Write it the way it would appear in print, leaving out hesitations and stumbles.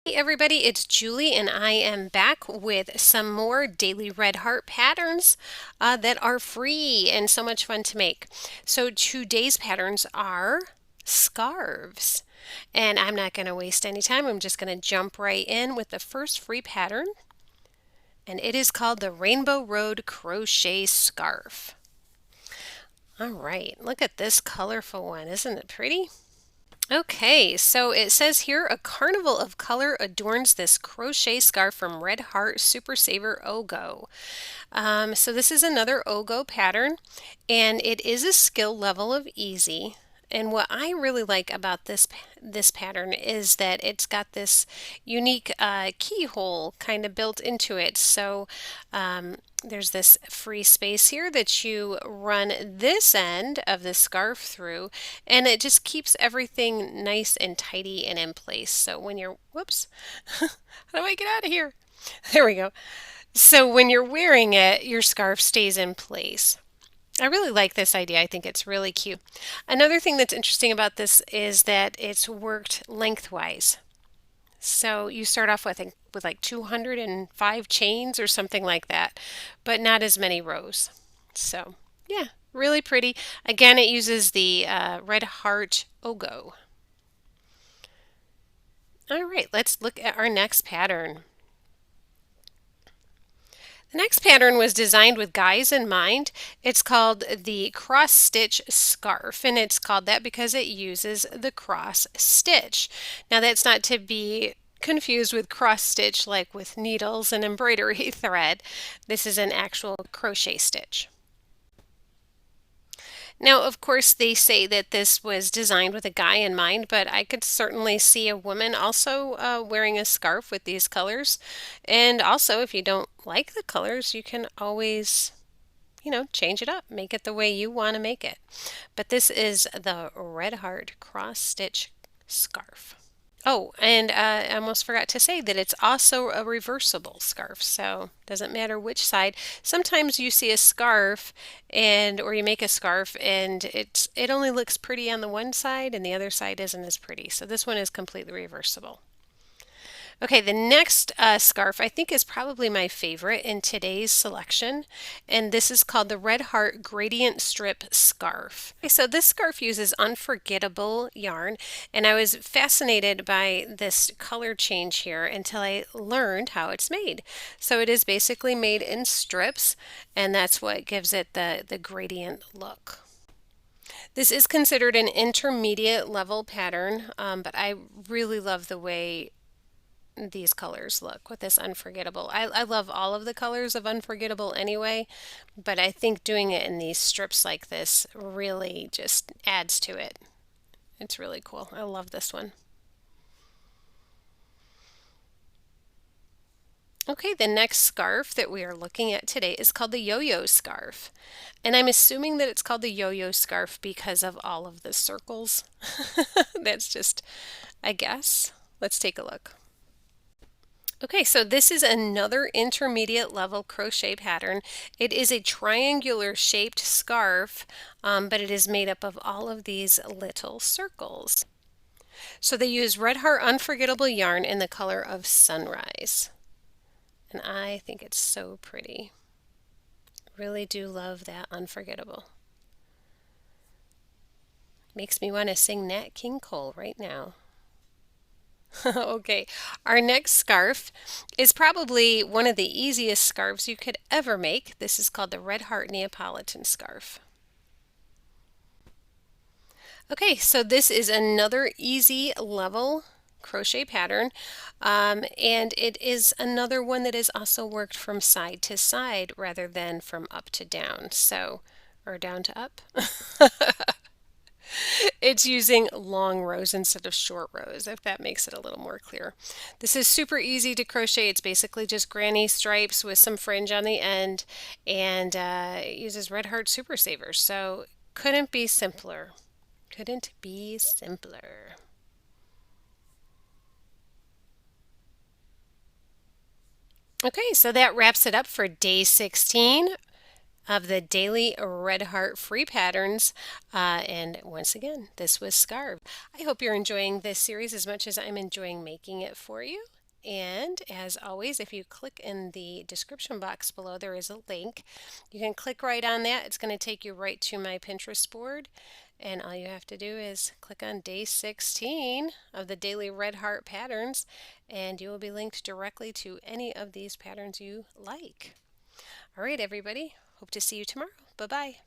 Hey everybody, it's Julie and I am back with some more daily red heart patterns that are free and so much fun to make. So today's patterns are scarves. And I'm not going to waste any time. I'm just going to jump right in with the first free pattern. And it is called the Rainbow Road Crochet Scarf. All right, look at this colorful one. Isn't it pretty? Okay, so it says here a carnival of color adorns this crochet scarf from Red Heart Super Saver Ogo. So this is another Ogo pattern, and it is a skill level of easy. And what I really like about this pattern is that it's got this unique keyhole kind of built into it. So there's this free space here that you run this end of the scarf through, and it just keeps everything nice and tidy and in place. So when you're, whoops, how do I get out of here? There we go. So when you're wearing it, your scarf stays in place. I really like this idea. I think it's really cute. Another thing that's interesting about this is that it's worked lengthwise. So you start off with like 205 chains or something like that, but not as many rows. So yeah, really pretty. Again, it uses the Red Heart Ogo. All right, let's look at our next pattern. The next pattern was designed with guys in mind. It's called the cross stitch scarf, and it's called that because it uses the cross stitch. Now that's not to be confused with cross stitch like with needles and embroidery thread. This is an actual crochet stitch. Now, of course, they say that this was designed with a guy in mind, but I could certainly see a woman also wearing a scarf with these colors. And also, if you don't like the colors, you can always, change it up, make it the way you want to make it. But this is the Red Heart cross stitch scarf. Oh, and I almost forgot to say that it's also a reversible scarf, so doesn't matter which side. Sometimes you see a scarf or you make a scarf and it only looks pretty on the one side and the other side isn't as pretty. So this one is completely reversible. Okay, the next scarf I think is probably my favorite in today's selection, and this is called the Red Heart Gradient Strip Scarf. Okay, so this scarf uses unforgettable yarn, and I was fascinated by this color change here until I learned how it's made. So it is basically made in strips, and that's what gives it the gradient look. This is considered an intermediate level pattern, but I really love the way these colors look with this unforgettable. I love all of the colors of unforgettable anyway, but I think doing it in these strips like this really just adds to it. It's really cool. I love this one. Okay, the next scarf that we are looking at today is called the yo-yo scarf. And I'm assuming that it's called the yo-yo scarf because of all of the circles. That's just a guess. Let's take a look. Okay, so this is another intermediate level crochet pattern. It is a triangular shaped scarf, but it is made up of all of these little circles. So they use Red Heart Unforgettable yarn in the color of Sunrise. And I think it's so pretty. Really do love that Unforgettable. Makes me want to sing Nat King Cole right now. Okay, our next scarf is probably one of the easiest scarves you could ever make. This is called the Red Heart Neapolitan scarf. Okay, so this is another easy level crochet pattern, and it is another one that is also worked from side to side rather than from up to down, or down to up. It's using long rows instead of short rows, if that makes it a little more clear. This is super easy to crochet. It's basically just granny stripes with some fringe on the end, and it uses Red Heart Super Savers. So couldn't be simpler. Couldn't be simpler. Okay, so that wraps it up for day 16 of the daily red heart free patterns. And once again, this was Scarves. I hope you're enjoying this series as much as I'm enjoying making it for you. And as always, if you click in the description box below, there is a link. You can click right on that. It's going to take you right to my Pinterest board. And all you have to do is click on day 16 of the daily red heart patterns, and you will be linked directly to any of these patterns you like. All right, everybody. Hope to see you tomorrow. Bye-bye.